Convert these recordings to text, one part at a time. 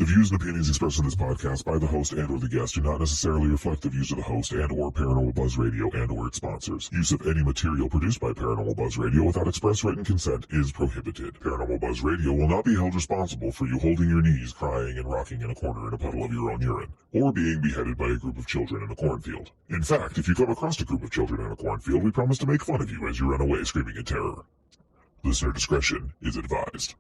The views and opinions expressed in this podcast by the host and or the guest do not necessarily reflect the views of the host and or Paranormal Buzz Radio and or its sponsors. Use of any material produced by Paranormal Buzz Radio without express written consent is prohibited. Paranormal Buzz Radio will not be held responsible for you holding your knees, crying, and rocking in a corner in a puddle of your own urine, or being beheaded by a group of children in a cornfield. In fact, if you come across a group of children in a cornfield, we promise to make fun of you as you run away screaming in terror. Listener discretion is advised.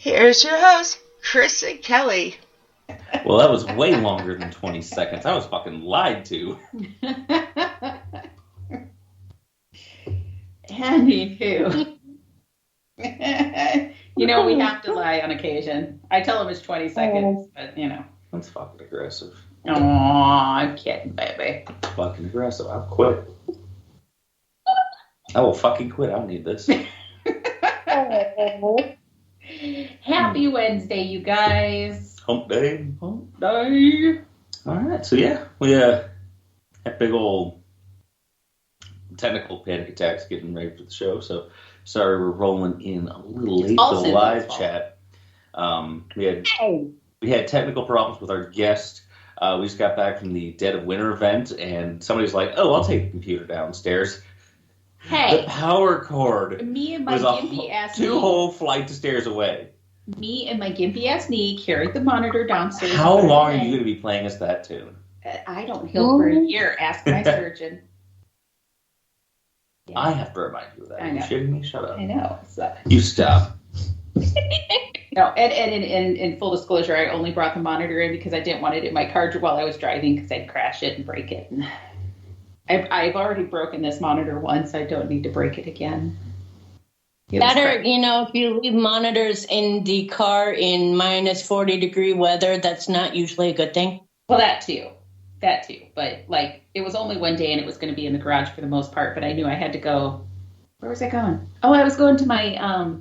Here's your host, Chris and Kelly. Well, that was way longer than 20 seconds. I was fucking lied to. Anywho. You know, we have to lie on occasion. I tell them it's 20 seconds, but, you know. That's fucking aggressive. Aw, I'm kidding, baby. Fucking aggressive. I'll quit. I will fucking quit. I don't need this. Happy Wednesday, you guys. Hump day. Hump day. All right. So, yeah, we had big old technical panic attacks getting ready for the show. So, sorry we're rolling in a little late for the live chat. We had technical problems with our guest. We just got back from the Dead of Winter event, and somebody's like, "Oh, I'll take the computer downstairs." Hey, the power cord me and my was gimpy ass two whole flights of stairs away. Me and my gimpy ass knee carried the monitor downstairs. How long are you going to be playing us that tune? I don't heal for a year. Ask my surgeon. Yeah. I have to remind you of that. Are you shitting me? Shut up. I know. So. You stop. No, and in full disclosure, I only brought the monitor in because I didn't want it in my car while I was driving because I'd crash it and break it. And I've already broken this monitor once. I don't need to break it again. Better, if you leave monitors in the car in minus 40-degree weather, that's not usually a good thing. Well, that too. But, it was only one day and it was going to be in the garage for the most part. But I knew I had to go. Where was I going? Oh, I was going to my,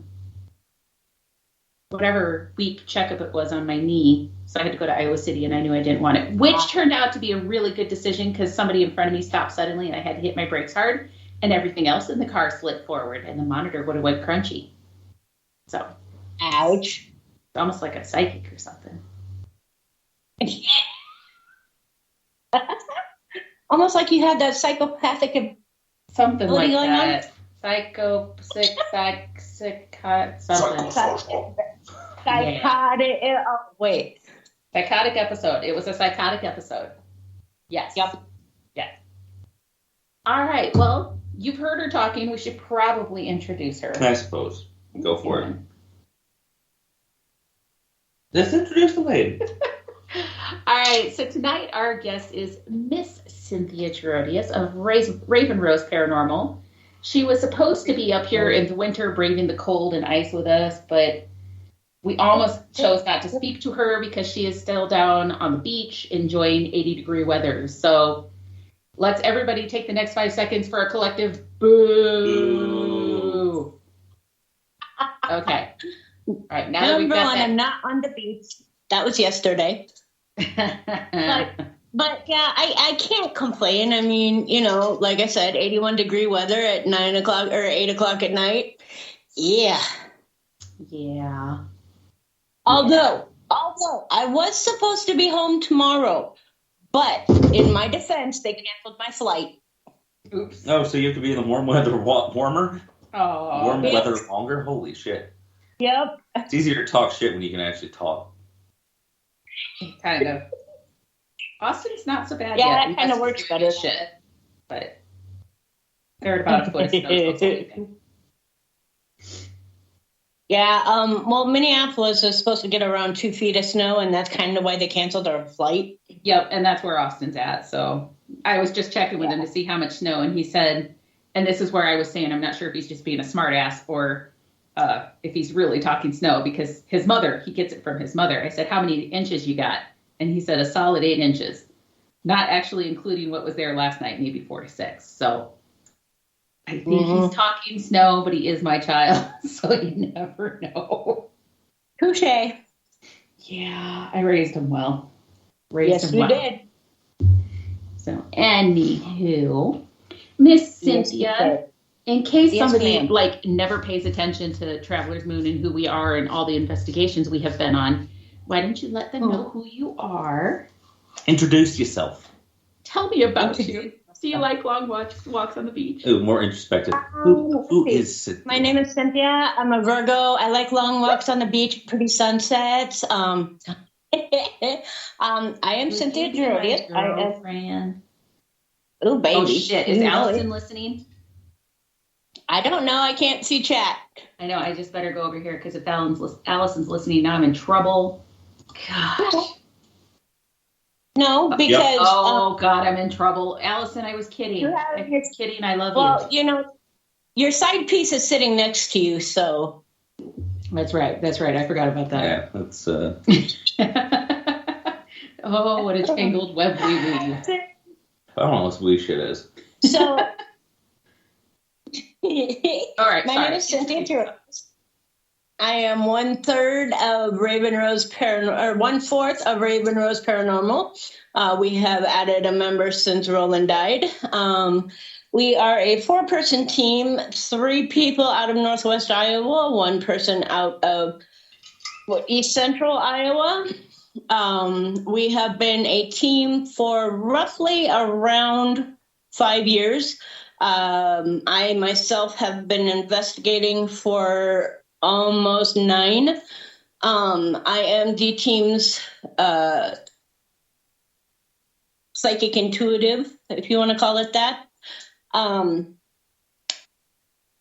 whatever week checkup it was on my knee. So I had to go to Iowa City, and I knew I didn't want it, which turned out to be a really good decision because somebody in front of me stopped suddenly, and I had to hit my brakes hard, and everything else in the car slid forward, and the monitor would have went crunchy. So, ouch! It's almost like a psychic or something. Almost like you had that psychopathic something like that. Something. Psychotic. Oh, wait. Psychotic episode. It was a psychotic episode. Yes. Yep. Yes. All right. Well, you've heard her talking. We should probably introduce her. I suppose. Go for it. Let's introduce the lady. All right. So tonight our guest is Miss Cynthia Gerodias of Raven Rose Paranormal. She was supposed to be up here in the winter braving the cold and ice with us, but we almost chose not to speak to her because she is still down on the beach enjoying 80-degree weather. So let's everybody take the next 5 seconds for a collective boo. Okay. All right. Now that we've got that. I'm not on the beach. That was yesterday. But yeah, I can't complain. I mean, like I said, 81-degree weather at 9 o'clock or 8 o'clock at night. Yeah. Yeah. Although I was supposed to be home tomorrow, but in my defense, they canceled my flight. Oops. Oh, so you have to be in the warm weather warmer? Oh. Warm weather longer? Holy shit. Yep. It's easier to talk shit when you can actually talk. Kind of. Austin's not so bad yet. Yeah, that kind of works better. Shit. But they're at about a foot of snow. Yeah, well, Minneapolis is supposed to get around 2 feet of snow, and that's kind of why they canceled our flight. Yep, and that's where Austin's at. So I was just checking with him to see how much snow, and he said, and this is where I was saying I'm not sure if he's just being a smartass or if he's really talking snow, because his mother, he gets it from his mother. I said, how many inches you got? And he said a solid 8 inches, not actually including what was there last night, maybe 4 to 6. So I think he's talking snow, but he is my child, so you never know. Touche. Yeah, I raised him well. Yes, you did. So, anywho, Miss Cynthia In case Yes, somebody ma'am. like never pays attention to Traveler's Moon and who we are and all the investigations we have been on, why don't you let them know who you are? Introduce yourself. Tell me about you. Do you like long walks on the beach? Ooh, more introspective. Who is Cynthia? My name is Cynthia. I'm a Virgo. I like long walks on the beach, pretty sunsets. I am Cynthia Gerodias. Girlfriend. Oh, baby. Oh shit! Is Allison listening? I don't know. I can't see chat. I know. I just better go over here because if Allison's listening, now I'm in trouble. Gosh. No, because God, I'm in trouble. Allison, I was kidding. I was kidding. I love you. Well, you know, your side piece is sitting next to you, so. That's right. I forgot about that. Yeah, that's. Oh, what a tangled web we weave. I don't know what we shit is. So. All right. My name is Cynthia Gerodias. I am 1/3 of Raven Rose Paranormal, or 1/4 of Raven Rose Paranormal. We have added a member since Roland died. We are a 4-person team, 3 people out of Northwest Iowa, 1 person out of East Central Iowa. We have been a team for roughly around 5 years. I myself have been investigating for almost 9. I am the team's psychic intuitive, if you want to call it that.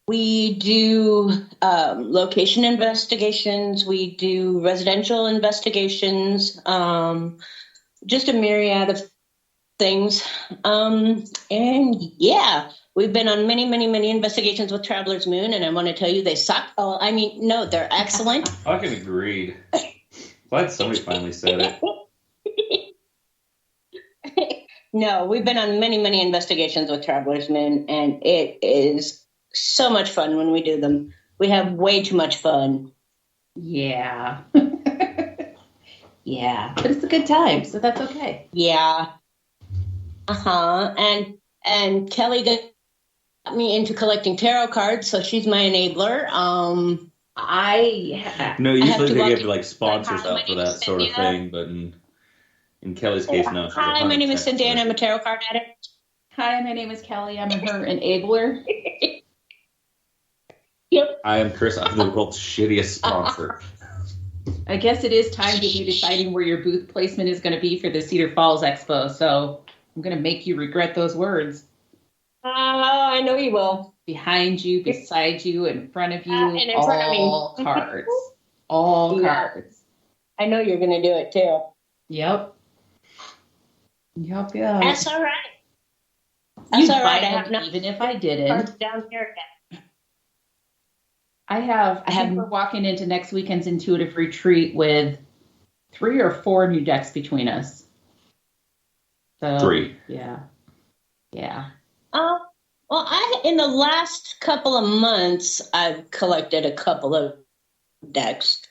We do location investigations. We do residential investigations. Just a myriad of things. And yeah. We've been on many, many, many investigations with Traveler's Moon, and I want to tell you they suck. Oh, I mean, no, they're excellent. Fucking agreed. Glad somebody finally said it. No, we've been on many, many investigations with Traveler's Moon, and it is so much fun when we do them. We have way too much fun. Yeah. Yeah, but it's a good time, so that's okay. Yeah. And Kelly got me into collecting tarot cards, so she's my enabler. No, usually they give like sponsors out for that sort of thing, but in Kelly's case, no. Hi, my name is Cynthia, and I'm a tarot card addict. Hi, my name is Kelly. I'm her enabler. Yep. I am Chris. I'm the world's shittiest sponsor. I guess it is time to be deciding where your booth placement is going to be for the Cedar Falls Expo, so I'm going to make you regret those words. Oh, I know you will. Behind you, beside you, in front of you, and in front of me. all cards. All cards. I know you're going to do it too. Yep. That's all right. That's all right. I have even if I didn't. Cards down here again. I think we're walking into next weekend's intuitive retreat with 3 or 4 new decks between us. So, 3. Yeah. Well, in the last couple of months, I've collected a couple of decks,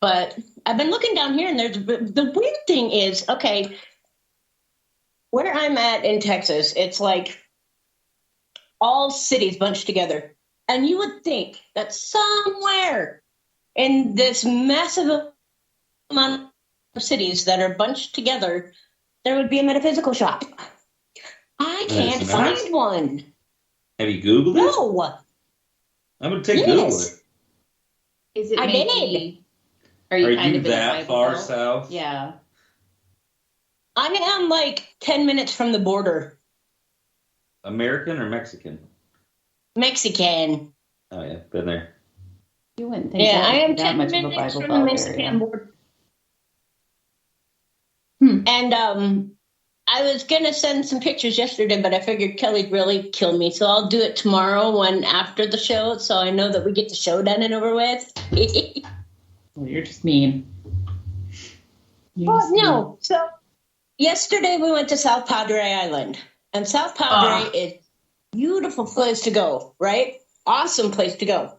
but I've been looking down here, and the weird thing is, okay, where I'm at in Texas, it's like all cities bunched together, and you would think that somewhere in this massive amount of cities that are bunched together, there would be a metaphysical shop. I can't find one. Have you Googled it? No. I'm going to take Google it. Is it I maybe, did. Are you that far south? Yeah. I am like 10 minutes from the border. American or Mexican? Mexican. Oh, yeah. Been there. You wouldn't think I am that 10 much of a minutes Bible from the Belt Mexican area. border. And I was going to send some pictures yesterday, but I figured Kelly'd really kill me. So I'll do it tomorrow after the show, so I know that we get the show done and over with. Well, you're just mean. No. So yesterday we went to South Padre Island. And South Padre is a beautiful place to go, right? Awesome place to go.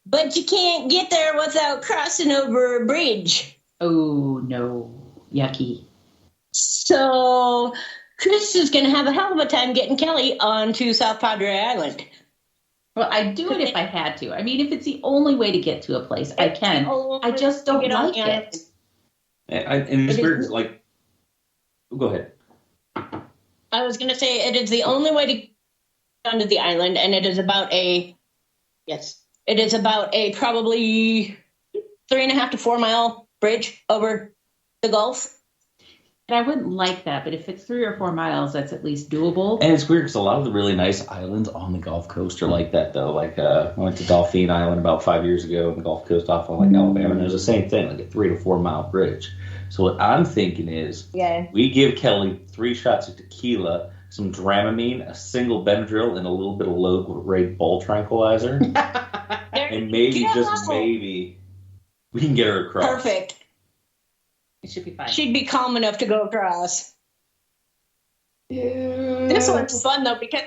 But you can't get there without crossing over a bridge. Oh, no. Yucky. So Chris is going to have a hell of a time getting Kelly onto South Padre Island. Well, I'd do it if I had to. I mean, if it's the only way to get to a place, I can. I just don't like it. And it's weird, like, go ahead. I was going to say it is the only way to get onto the island, and it is about a probably 3.5 to 4 mile bridge over the Gulf. And I wouldn't like that, but if it's 3 or 4 miles, that's at least doable. And it's weird because a lot of the really nice islands on the Gulf Coast are like that, though. Like, I went to Dauphine Island about 5 years ago on the Gulf Coast off of Alabama, and there's the same thing, like a 3 to 4 mile bridge. So what I'm thinking is, we give Kelly 3 shots of tequila, some Dramamine, a single Benadryl, and a little bit of low-grade bull tranquilizer, and maybe, just maybe, we can get her across. Perfect. It should be fine. She'd be calm enough to go across. This one's fun though because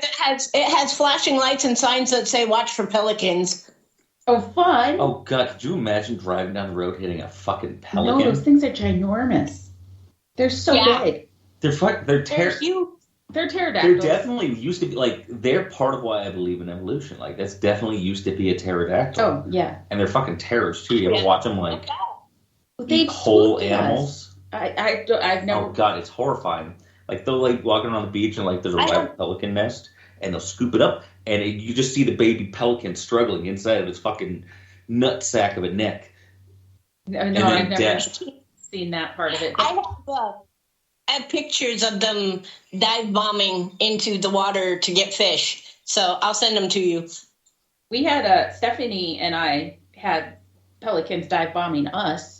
it has flashing lights and signs that say "Watch for pelicans." Oh, fun! Oh God, could you imagine driving down the road hitting a fucking pelican? No, those things are ginormous. They're so big. They're huge. They're pterodactyls. They're definitely used to be like they're part of why I believe in evolution. Like that's definitely used to be a pterodactyl. Oh yeah. And they're fucking terrors too. You ever watch them like? They whole animals. I've never. Oh God, it's horrifying. Like they'll like walking on the beach and like there's a white pelican nest and they'll scoop it up and you just see the baby pelican struggling inside of its fucking nut sack of a neck. No, I've never seen that part of it. I have pictures of them dive bombing into the water to get fish, so I'll send them to you. We had Stephanie and I had pelicans dive bombing us.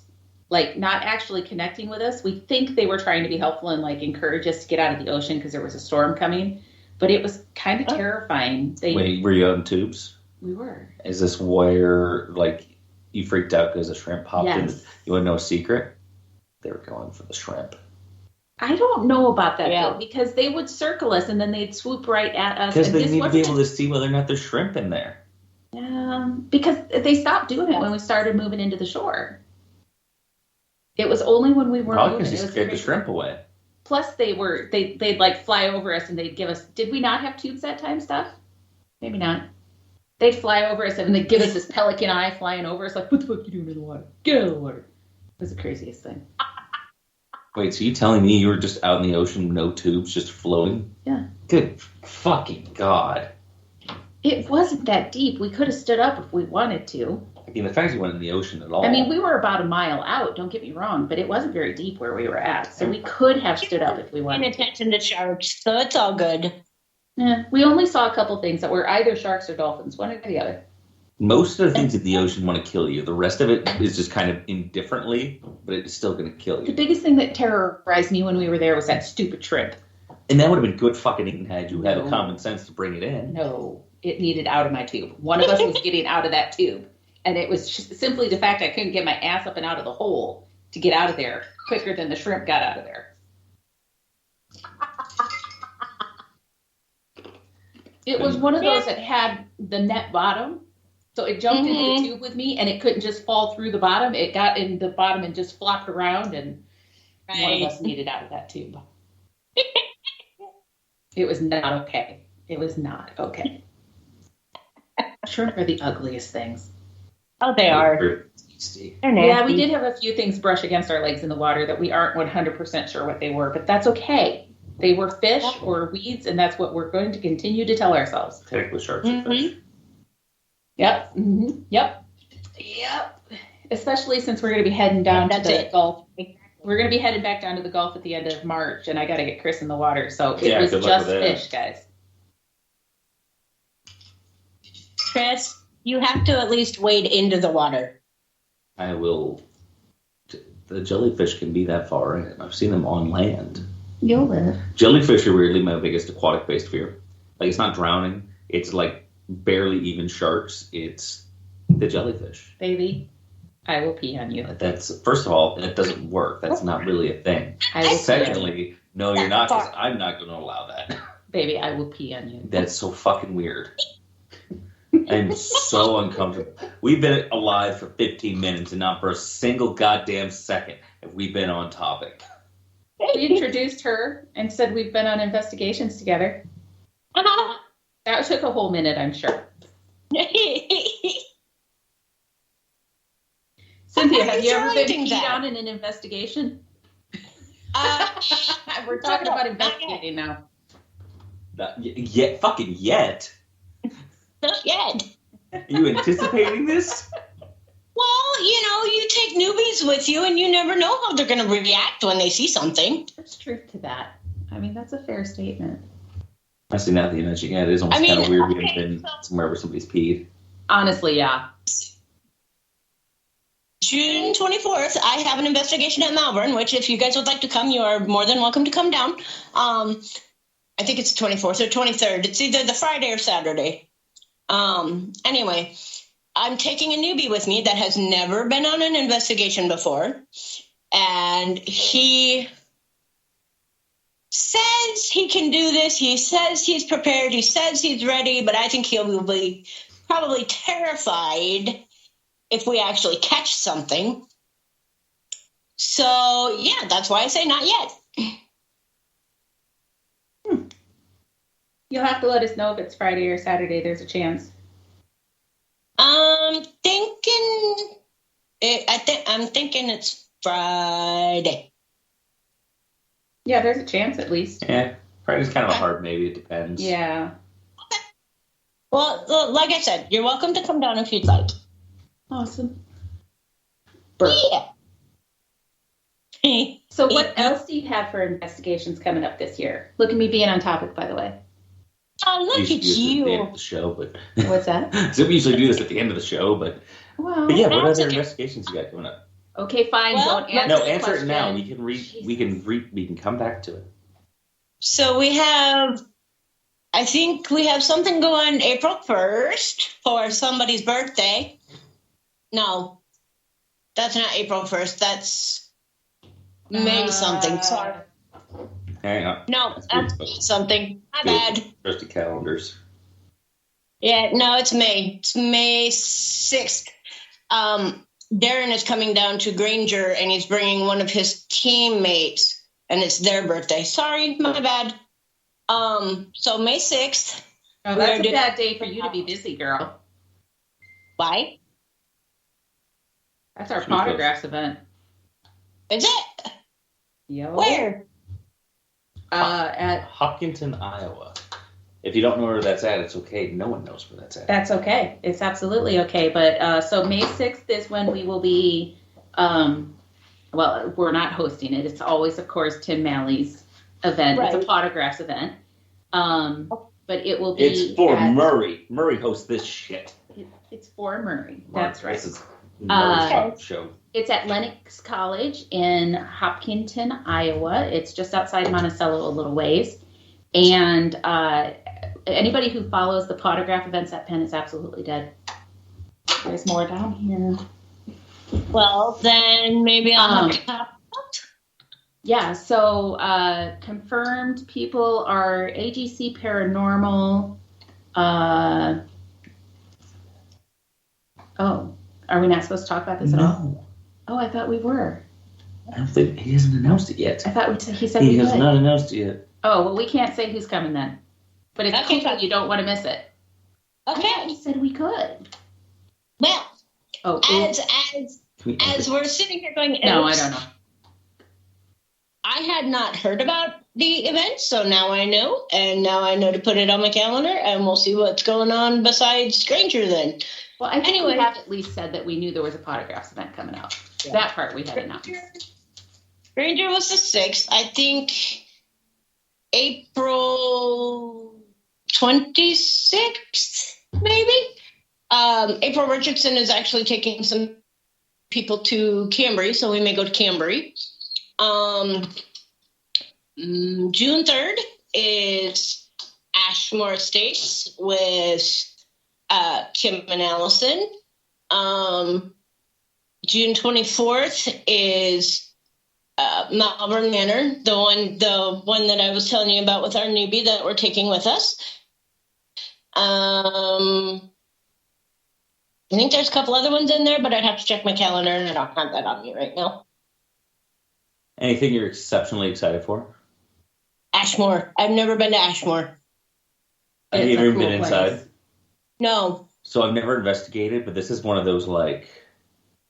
Like, not actually connecting with us. We think they were trying to be helpful and, like, encourage us to get out of the ocean because there was a storm coming. But it was kind of terrifying. Wait, were you out in tubes? We were. Is this where, like, you freaked out because a shrimp popped in? You want to know a secret? They were going for the shrimp. I don't know about that, though, because they would circle us and then they'd swoop right at us. Because they need to be able to see whether or not there's shrimp in there. Because they stopped doing it when we started moving into the shore. It was only when we were probably because you scared the shrimp away. Plus, they'd like fly over us and they'd give us. Did we not have tubes that time, Steph? Maybe not. They'd fly over us and they'd give us this pelican eye flying over us, like, what the fuck are you doing in the water? Get out of the water. It was the craziest thing. Wait, so you telling me you were just out in the ocean, no tubes, just floating? Yeah. Good fucking God. It wasn't that deep. We could have stood up if we wanted to. I mean, the fact you went in the ocean at all. I mean, we were about a mile out, don't get me wrong, but it wasn't very deep where we were at. So we could have stood up if we wanted. Paying attention to sharks, so it's all good. Yeah, we only saw a couple things that were either sharks or dolphins, one or the other. Most of the things in the ocean want to kill you. The rest of it is just kind of indifferently, but it's still going to kill you. The biggest thing that terrorized me when we were there was that stupid shrimp. And that would have been good fucking eating had you had the common sense to bring it in. No, it needed out of my tube. One of us was getting out of that tube. And it was just simply the fact I couldn't get my ass up and out of the hole to get out of there quicker than the shrimp got out of there. It was one of those that had the net bottom. So it jumped into the tube with me and it couldn't just fall through the bottom. It got in the bottom and just flopped around and one of us needed out of that tube. It was not okay. It was not okay. Shrimp are the ugliest things. Oh, they are. Yeah, we did have a few things brush against our legs in the water that we aren't 100% sure what they were, but that's okay. They were fish or weeds, and that's what we're going to continue to tell ourselves. Technically, sharks are fish. Yep. Mm-hmm. Yep. Especially since we're going to be heading down to the Gulf. We're going to be headed back down to the Gulf at the end of March, and I got to get Chris in the water. So it was just fish, guys. Chris, you have to at least wade into the water. I will. The jellyfish can be that far in. I've seen them on land. You'll live. Jellyfish are weirdly my biggest aquatic-based fear. Like, it's not drowning. It's like barely even sharks. It's the jellyfish. Baby, I will pee on you. That's, first of all, that doesn't work. That's not really a thing. Secondly, no, you're not, because I'm not going to allow that. Baby, I will pee on you. That's so fucking weird. I'm so uncomfortable. We've been alive for 15 minutes, and not for a single goddamn second have we been on topic. We introduced her and said we've been on investigations together. That took a whole minute, I'm sure. Cynthia, have you ever been things peed at? on in an investigation? Uh, We're talking about not investigating now. Fucking yet. Not yet. Are you anticipating this? Well, you take newbies with you, and you never know how they're going to react when they see something. There's truth to that. I mean, that's a fair statement. Honestly, now that you mention it, it is almost kind of weird we haven't been somewhere where somebody's peed. Honestly, yeah. June 24th, I have an investigation at Malvern, which if you guys would like to come, you are more than welcome to come down. I think it's the 24th or 23rd. It's either the Friday or Saturday. Anyway, I'm taking a newbie with me that has never been on an investigation before. And he says he can do this. He says he's prepared. He says he's ready, but I think he'll be probably terrified if we actually catch something. So, yeah, that's why I say not yet. You'll have to let us know if it's Friday or Saturday. There's a chance. I'm thinking it's Friday. Yeah, there's a chance at least. Yeah, Friday's kind of a hard maybe. It depends. Yeah. Well, like I said, you're welcome to come down if you'd like. Awesome. Yeah. So what else do you have for investigations coming up this year? Look at me being on topic, by the way. Oh, look at At the end you. of the show, but What's that? so we usually do this at the end of the show, but yeah, what That's other okay. investigations you got coming up? Okay, fine. Well, Don't answer No, the answer it question. now. We can come back to it. So I think we have something going April 1st for somebody's birthday. No, that's not April 1st. That's May something. Sorry. Hang on. No, that's something. My bad. Trusty calendars. Yeah, no, it's May. It's May 6th. Darren is coming down to Granger, and he's bringing one of his teammates, and it's their birthday. Sorry, my bad. So May 6th. Oh, that's a bad day for you to be busy, girl. Why? That's our Potographs event. Is it? Yo. Where? At Hopkinton, Iowa. If you don't know where that's at, it's okay. No one knows where that's at. That's okay. It's absolutely okay. But so May 6th is when we will be, well, we're not hosting it. It's always, of course, Tim Malley's event. Right. It's a Potographs event. But it will be. It's for Murray. Murray hosts this shit. It's for Murray. That's right. This is Murray's show. It's at Lennox College in Hopkinton, Iowa. It's just outside Monticello a little ways. And anybody who follows the Potograph events at Penn is absolutely dead. There's more down here. Well, then maybe I'll have to. Yeah, so confirmed people are AGC Paranormal. Are we not supposed to talk about this at all? No. Oh, I thought we were. I don't think he hasn't announced it yet. I thought he said He we has could. not announced it yet. Oh, well, we can't say who's coming then. But it's Okay, cool. fine. You don't want to miss it. Okay. He said we could. Well, Oh, as we're sitting here going, no, I oops, don't know. I had not heard about the event, so now I know, and now I know to put it on my calendar, and we'll see what's going on besides Granger then. Well, I think Anyway. we have at least said that we knew there was a Potographs event coming up. Yeah. That part we had announced. Granger was the 6th. I think April 26th, maybe. April Richardson is actually taking some people to Cambry, so we may go to Cambry. June 3rd is Ashmore Estates with Kim and Allison. June 24th is Malvern Manor, the one that I was telling you about with our newbie that we're taking with us. I think there's a couple other ones in there, but I'd have to check my calendar, and I don't have that on me right now. Anything you're exceptionally excited for? Ashmore. I've never been to Ashmore. Have you It's a ever cool been inside? place. No. So I've never investigated, but this is one of those like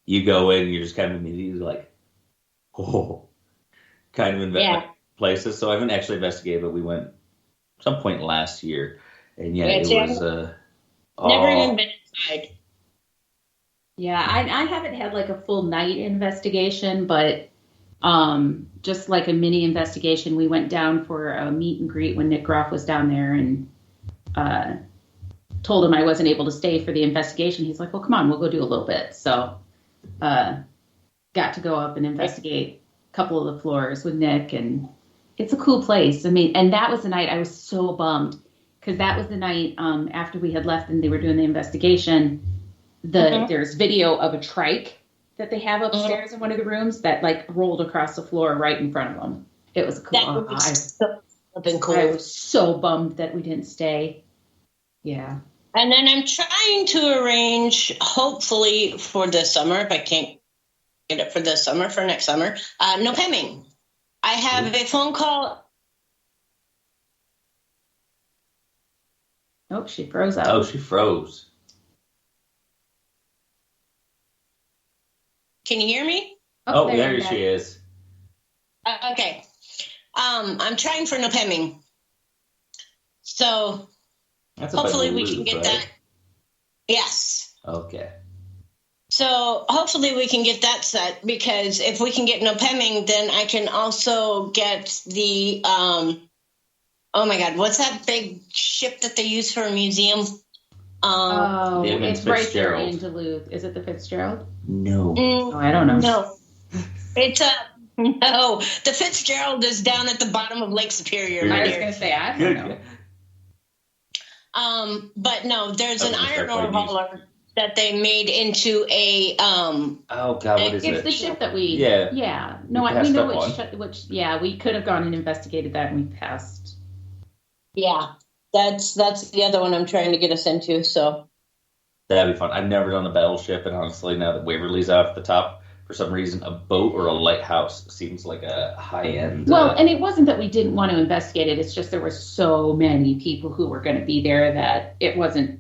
you go in and you're just kind of immediately like, oh, kind of places. So I haven't actually investigated, but we went some point last year, and it was never even been inside. Yeah, I haven't had like a full night investigation, but just like a mini investigation. We went down for a meet and greet when Nick Groff was down there, and told him I wasn't able to stay for the investigation. He's like, well, come on, we'll go do a little bit. So got to go up and investigate a couple of the floors with Nick, and it's a cool place. I mean, and that was the night I was so bummed, because that was the night after we had left and they were doing the investigation. There's video of a trike that they have upstairs in one of the rooms that like rolled across the floor right in front of them. It was cool. That was cool. I was so bummed that we didn't stay. Yeah. And then I'm trying to arrange, hopefully for this summer, if I can't get it for this summer, for next summer, no pamming. I have a phone call. Oh, she froze out. Oh, she froze. Can you hear me? Oh, there she is. Okay. I'm trying for no pamming. So hopefully we can get that. Yes. Okay. So hopefully we can get that set, because if we can get no pemming, then I can also get the oh my God, what's that big ship that they use for a museum? It's right there in Duluth. Is it the Fitzgerald? No. I don't know. No. It's no. The Fitzgerald is down at the bottom of Lake Superior. I was going to say, I don't know. But no, there's an iron ore hauler that they made into a oh God, what is it? It's the ship that we No, we know which we could have gone and investigated that, and we passed. Yeah, that's the other one I'm trying to get us into. So that'd be fun. I've never done a battleship, and honestly, now that Waverly's off the top, for some reason, a boat or a lighthouse seems like a high-end. Well, and it wasn't that we didn't want to investigate it. It's just there were so many people who were going to be there that it wasn't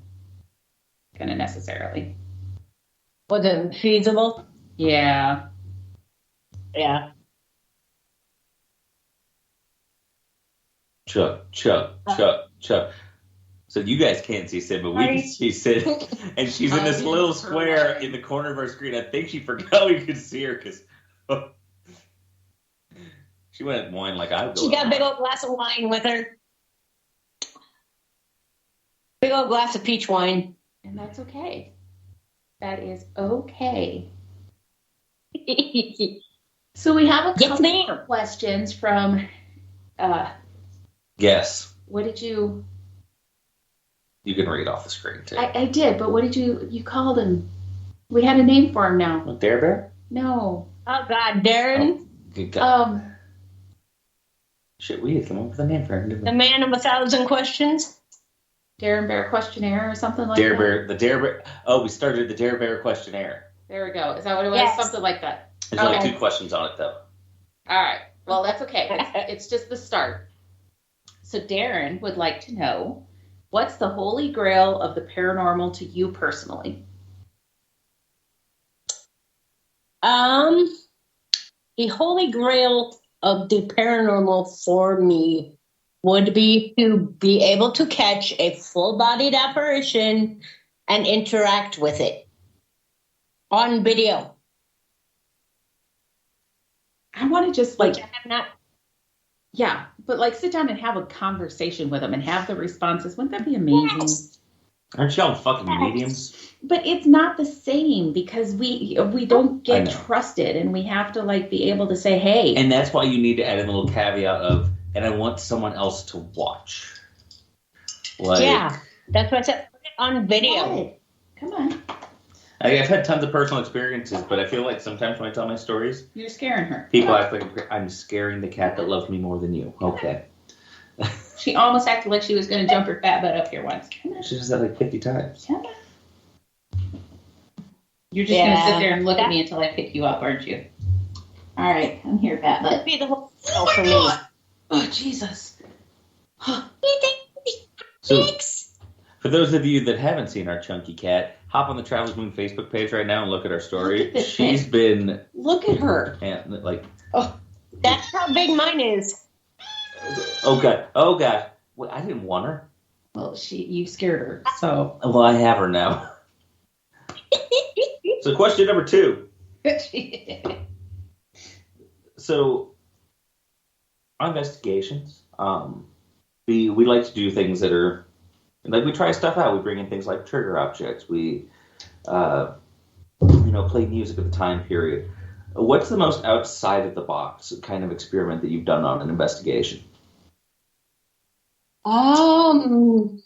going to necessarily. Wasn't feasible? Yeah. Yeah. Chuck. So you guys can't see Sid, but we can see Sid. And she's in this little square in the corner of our screen. I think she forgot we could see her because she went wine like I would. She got a big old glass of wine with her. Big old glass of peach wine. And that's okay. That is okay. So we have a couple of questions from... Yes. What did you... You can read off the screen, too. I did, but what did you called him? We had a name for him now. What, Dare Bear? No. Oh, God, Darren? Oh, good God. Shit, we had come up with a name for him, didn't we? The man of 1,000 questions? Darren Bear Questionnaire or something like Dare that? Bear, the Dare Bear. Oh, we started the Dare Bear Questionnaire. There we go. Is that what it was? Yes. Something like that. There's only 2 questions on it, though. All right. Well, that's okay. It's just the start. So Darren would like to know, what's the holy grail of the paranormal to you personally? The holy grail of the paranormal for me would be to be able to catch a full-bodied apparition and interact with it on video. I want to just like... Which I have not. Yeah, but like sit down and have a conversation with them and have the responses. Wouldn't that be amazing? Yes. Aren't y'all fucking mediums? But it's not the same because we don't get trusted, and we have to like be able to say, hey. And that's why you need to add in a little caveat of, and I want someone else to watch. Like, yeah, that's what I said. Put it on video. Come on. I've had tons of personal experiences, but I feel like sometimes when I tell my stories, you're scaring her. People act like I'm scaring the cat that loves me more than you. Okay. She almost acted like she was going to jump her fat butt up here once. She does that like 50 times. Come on. You're just going to sit there and look at me until I pick you up, aren't you? All right, I'm here, fat butt. That'd be the whole show for me. Oh, Jesus. So, For those of you that haven't seen our chunky cat, hop on the Travelers Moon Facebook page right now and look at our story. She's been... Look at her. And, like... Oh, that's how big mine is. Oh, God. Oh, God. Well, I didn't want her. Well, you scared her, so. Well, I have her now. So question number 2. So, our investigations, we like to do things that are, like we try stuff out. We bring in things like trigger objects. We, play music at the time period. What's the most outside of the box kind of experiment that you've done on an investigation? Well,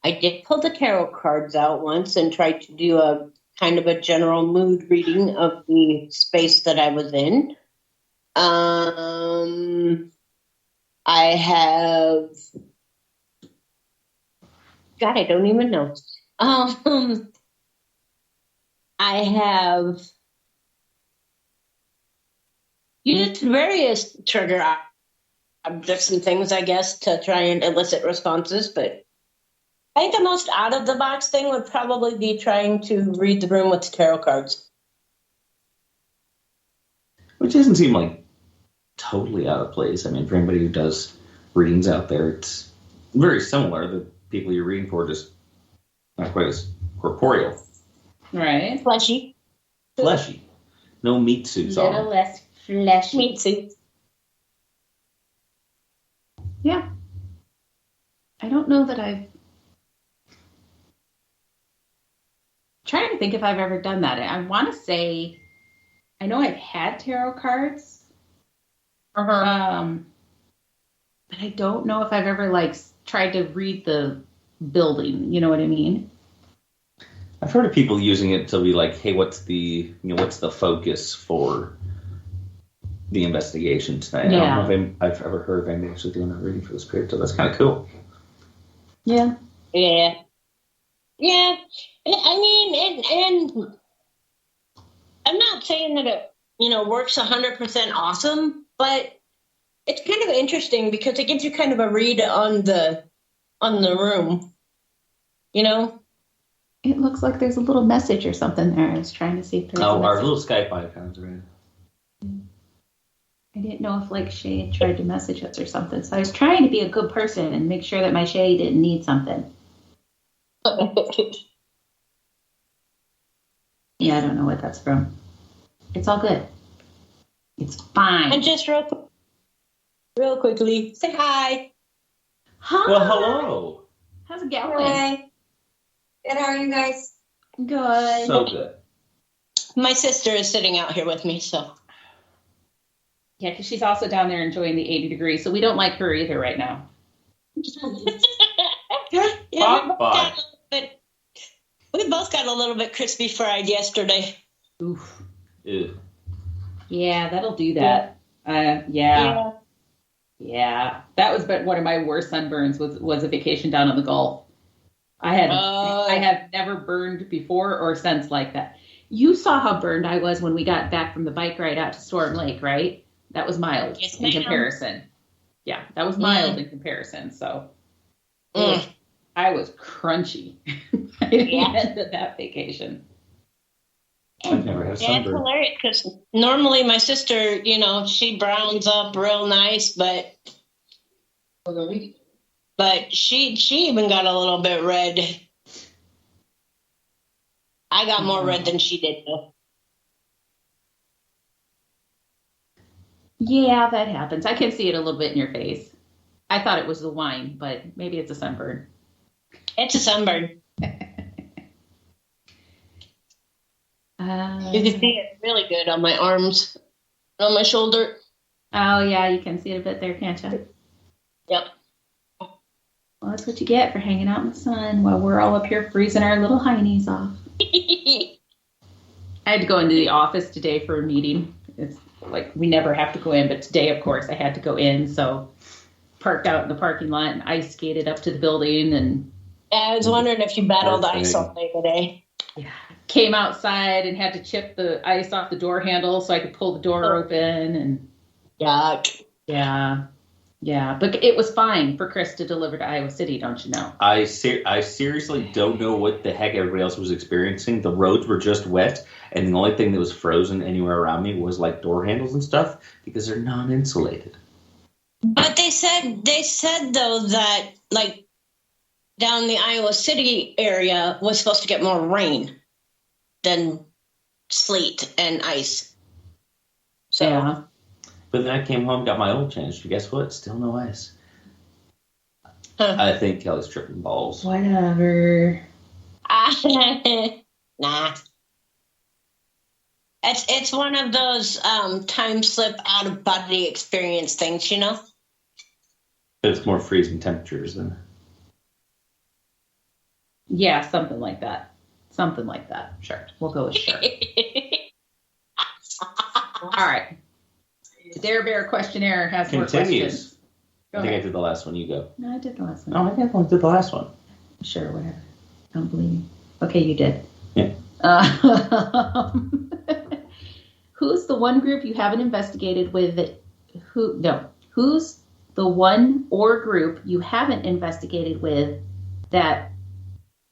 I did pull the tarot cards out once and tried to do a kind of a general mood reading of the space that I was in. I have... God, I don't even know. I have used various trigger objects and things, I guess, to try and elicit responses, but I think the most out-of-the-box thing would probably be trying to read the room with the tarot cards. Which doesn't seem like totally out of place. I mean, for anybody who does readings out there, it's very similar. The people you're reading for just not quite as corporeal. Right. Fleshy. Fleshy. No meat suits on. Little less fleshy. Meat suits. Yeah. I don't know that I've... trying to think if I've ever done that. I want to say, I know I've had tarot cards. But I don't know if I've ever tried to read the building. You know what I mean? I've heard of people using it to be like, hey, what's the focus for the investigation tonight? Yeah. I don't know if I've ever heard of anybody actually doing a reading for the spirit, so that's kind of cool. Yeah. Yeah. Yeah. I mean, and I'm not saying that it, works 100% awesome, but it's kind of interesting because it gives you kind of a read on the room. It looks like there's a little message or something there. I was trying to see if there's a Our message. little Skype icons, right? I didn't know if Shay had tried to message us or something. So I was trying to be a good person and make sure that my Shay didn't need something. Yeah, I don't know what that's from. It's all good. It's fine. And just real quickly, say hi. Hi. Well, hello. How's it going? Hi. Good, how are you guys? Good. So good. My sister is sitting out here with me, so. Yeah, because she's also down there enjoying the 80 degrees, so we don't like her either right now. Yeah, we both got a little bit crispy fried yesterday. Oof. Ew. Yeah, that'll do that. Yeah. That was one of my worst sunburns was a vacation down on the Gulf. I have never burned before or since like that. You saw how burned I was when we got back from the bike ride out to Storm Lake, right? That was mild in comparison. Yeah, that was mild in comparison. So I was crunchy at the end of that vacation. I've never had a It's sunburn. hilarious because normally my sister, she browns up real nice, but she even got a little bit red. I got more red than she did, though. Yeah, that happens. I can see it a little bit in your face. I thought it was the wine, but maybe it's a sunburn. It's a sunburn. You can see it really good on my arms, on my shoulder. Oh, yeah, you can see it a bit there, can't you? Yep. Well, that's what you get for hanging out in the sun while we're all up here freezing our little heinies off. I had to go into the office today for a meeting. It's like we never have to go in, but today, of course, I had to go in. So parked out in the parking lot and ice skated up to the building. And I was wondering if you battled ice all day today. Yeah, came outside and had to chip the ice off the door handle so I could pull the door open. And yuck. Yeah. Yeah, but it was fine for Chris to deliver to Iowa City, don't you know? I seriously don't know what the heck everybody else was experiencing. The roads were just wet, and the only thing that was frozen anywhere around me was like door handles and stuff because they're non-insulated. But they said though that like down the Iowa City area was supposed to get more rain than sleet and ice. So Yeah. But then I came home, got my oil changed, and guess what? Still no ice. I think Kelly's tripping balls. Whatever. Nah. It's one of those time slip out of body experience things, you know? But it's more freezing temperatures than. Yeah, something like that. Something like that. Sure. We'll go with sure. All right. The Dare Bear questionnaire has more Continues. questions. I think I did the last one. You go. No, I did the last one. Oh, I definitely did the last one. Sure, whatever. Don't believe me. Okay, you did. Yeah. Who's the one group you haven't investigated with who's the one or group you haven't investigated with that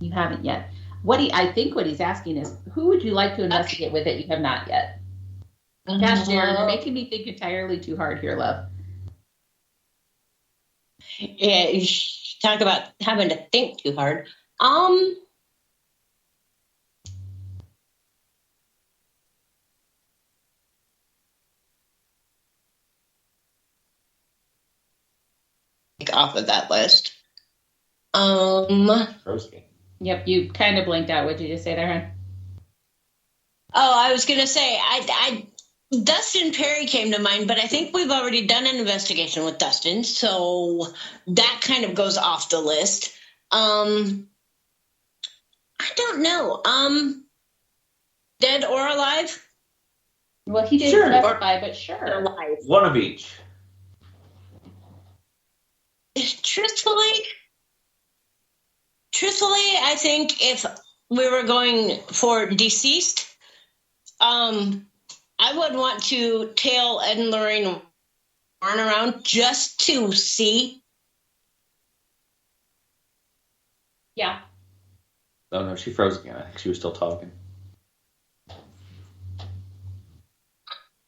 you haven't yet? I think what he's asking is, who would you like to investigate with that you have not yet? Gosh, Jared, you're making me think entirely too hard here, love. Yeah, you talk about having to think too hard. Off of that list. Roasting. Yep, you kind of blinked out. What did you just say there, hon? Oh, I was gonna say I Dustin Perry came to mind, but I think we've already done an investigation with Dustin, so that kind of goes off the list. I don't know. Dead or alive? Well, he didn't Sure. specify, but sure. Alive. One of each. Truthfully, I think if we were going for deceased, I would want to tail Ed and Lorraine Warren around just to see. Yeah. Oh no, she froze again. I think she was still talking.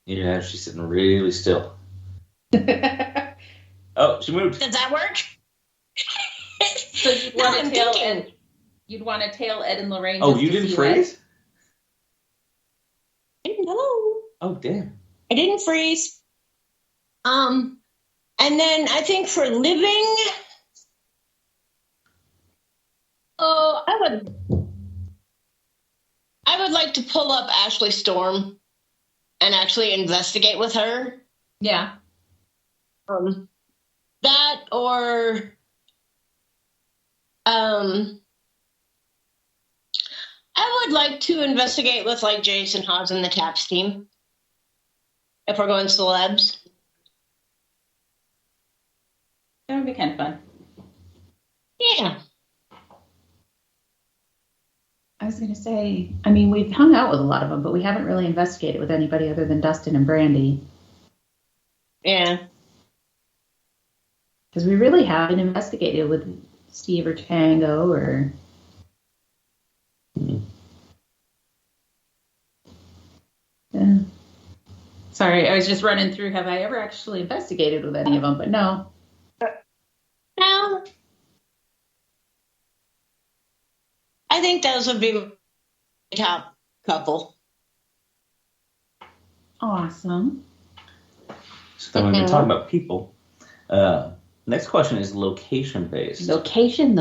Yeah, she's sitting really still. Oh, she moved. Does that work? So you'd want to tail Ed and Lorraine. Oh, just you to didn't see freeze? No. Oh, damn. I didn't freeze. And then I think for living, I would like to pull up Ashley Storm and actually investigate with her. Yeah. That or I would like to investigate with like Jason Hawes and the Taps team. If we're going celebs. That would be kind of fun. Yeah. I was going to say, I mean, we've hung out with a lot of them, but we haven't really investigated with anybody other than Dustin and Brandy. Yeah. Because we really haven't investigated with Steve or Tango or... Yeah. Sorry, I was just running through, have I ever actually investigated with any of them? But no. No. I think those would be my top couple. Awesome. So then when we're talking about people, next question is location-based. Location.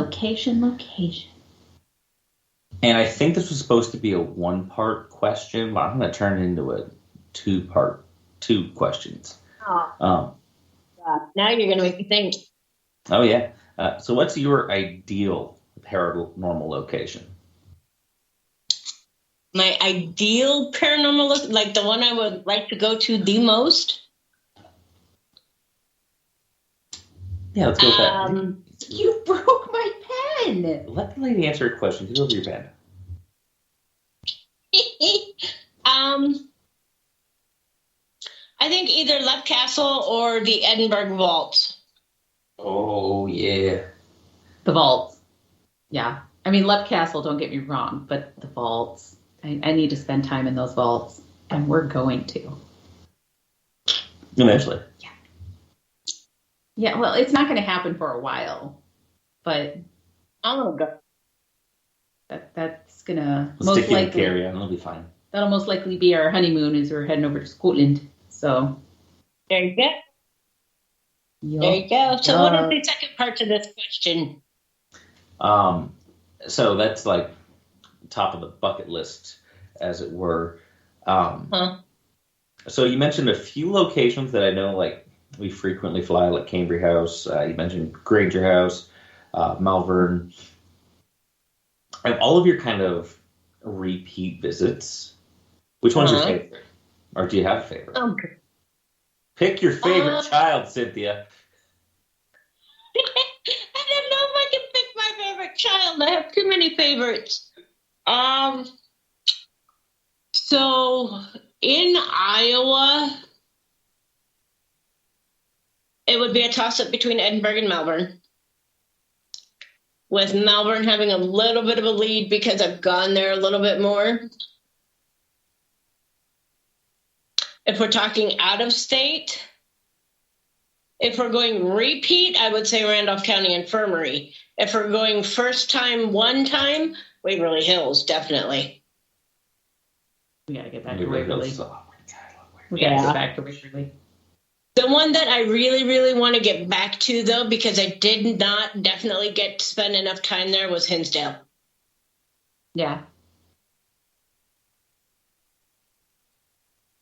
And I think this was supposed to be a one-part question, but I'm going to turn it into a two questions. Oh. Now you're going to make me think. Oh, yeah. So what's your ideal paranormal location? My ideal paranormal, like the one I would like to go to the most? Yeah, let's go with that. You broke my pen. Let the lady answer a question. Get over your pen. I think either Left Castle or the Edinburgh Vault. Oh, yeah. The vaults. Yeah. I mean, Love Castle, don't get me wrong, but the vaults. I need to spend time in those vaults, and we're going to. Eventually. Yeah. Yeah, well, it's not going to happen for a while, but Oh, God. that's going to Let's most stick you in likely. carry-on. It'll be fine. That'll most likely be our honeymoon as we're heading over to Scotland. So. There you go. Yep. There you go. So what is the second part to this question? So that's like top of the bucket list, as it were. So you mentioned a few locations that I know, like we frequently fly, like Cambry House. You mentioned Granger House, Malvern, and all of your kind of repeat visits. Which one's your favorite, or do you have a favorite? Okay. Pick your favorite child, Cynthia. I don't know if I can pick my favorite child. I have too many favorites. So in Iowa, it would be a toss-up between Edinburgh and Malvern. With Malvern having a little bit of a lead because I've gone there a little bit more. If we're talking out of state, if we're going repeat, I would say Randolph County Infirmary. If we're going first time, one time, Waverly Hills, definitely. We got to get back to Waverly. We got to get back to Waverly. The one that I really, really want to get back to, though, because I did not definitely get to spend enough time there, was Hinsdale. Yeah.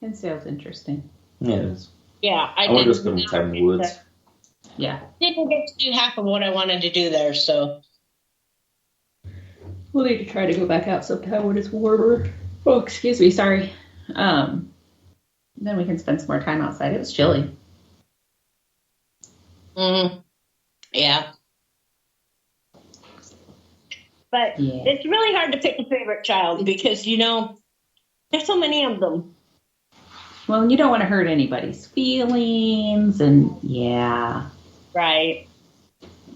Hinsdale's interesting. Yeah, it is. Yeah, I want to go spend time in the woods. Yeah. Didn't get to do half of what I wanted to do there, so. We'll need to try to go back out sometime when it's warmer. Oh, excuse me, sorry. Then we can spend some more time outside. It was chilly. Yeah. But it's really hard to pick a favorite child because, there's so many of them. Well, you don't want to hurt anybody's feelings, and Right.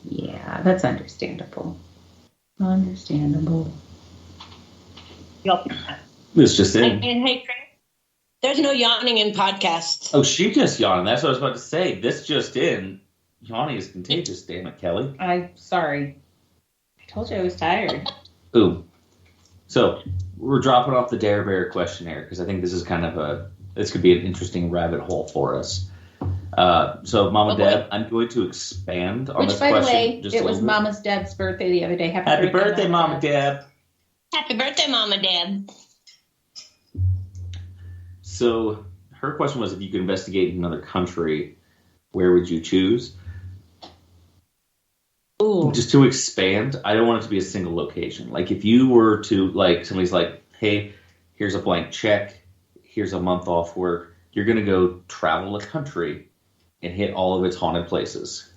Yeah, that's understandable. Understandable. Yep. It's just in. And hey, Craig, there's no yawning in podcasts. Oh, she just yawned. That's what I was about to say. This just in. Yawning is contagious, damn it, Kelly. I'm sorry. I told you I was tired. Ooh. So, we're dropping off the Dare Bear questionnaire because I think this is kind of this could be an interesting rabbit hole for us. So, Mama Deb, I'm going to expand on this question. Which, by the way, it was Mama's Deb's birthday the other day. Happy birthday, Mama Deb. Happy birthday, Mama Deb. So, her question was, if you could investigate in another country, where would you choose? Ooh. Just to expand, I don't want it to be a single location. Like, if you were to, somebody's like, hey, here's a blank check, here's a month off work, you're going to go travel a country and hit all of its haunted places.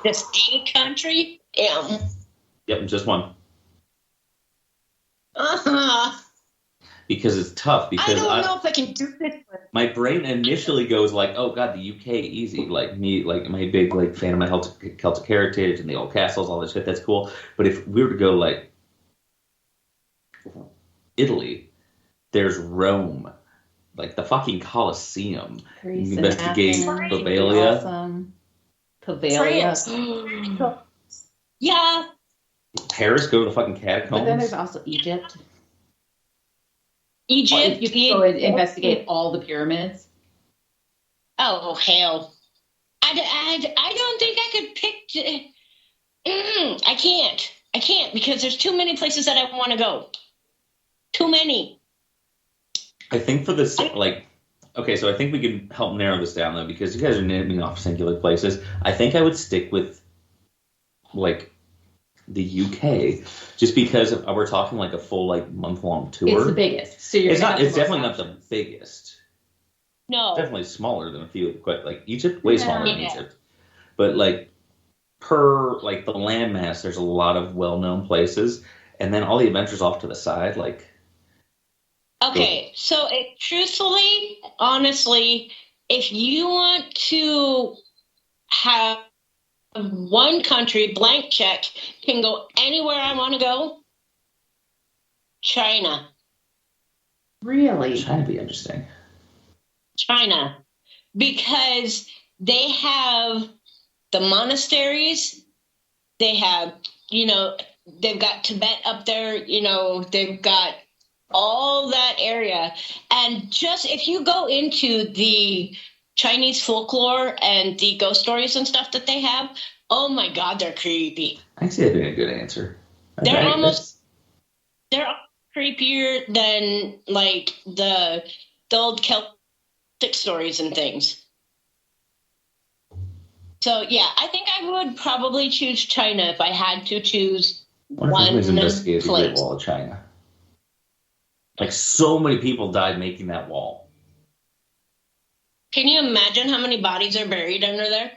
Just a country? Damn. Yep, just one. Uh-huh. Because it's tough. Because I don't know if I can do this one. My brain initially goes like, oh god, the UK, easy. Like me, like my big fan of my Celtic heritage and the old castles, all that shit, that's cool. But if we were to go like Italy, there's Rome, like the fucking Colosseum. Greece, investigate Bavaria. Awesome. Bavaria. Yeah. Paris, go to the fucking catacombs. But then there's also Egypt. Egypt. You can go and investigate all the pyramids. Oh, hell. I don't think I could pick. I can't because there's too many places that I want to go. Too many. I think for this, okay, so I think we can help narrow this down, though, because you guys are naming off singular places. I think I would stick with, the UK, just because we're talking, a full, month-long tour. It's the biggest. So it's definitely not the biggest. No. It's definitely smaller than a few, Egypt, way smaller than Egypt. But, per, the landmass, there's a lot of well-known places, and then all the adventures off to the side, Okay, so truthfully, honestly, if you want to have one country, blank check, can go anywhere I want to go. China. Really? China would be interesting. China. Because they have the monasteries. They have, they've got Tibet up there. They've got all that area. And just if you go into the Chinese folklore and the ghost stories and stuff that they have, oh my God, they're creepy. I can see that being a good answer. They're almost creepier than like the old Celtic stories and things. So yeah, I think I would probably choose China if I had to choose one investigated the Great place. Wall of China. Like, so many people died making that wall. Can you imagine how many bodies are buried under there?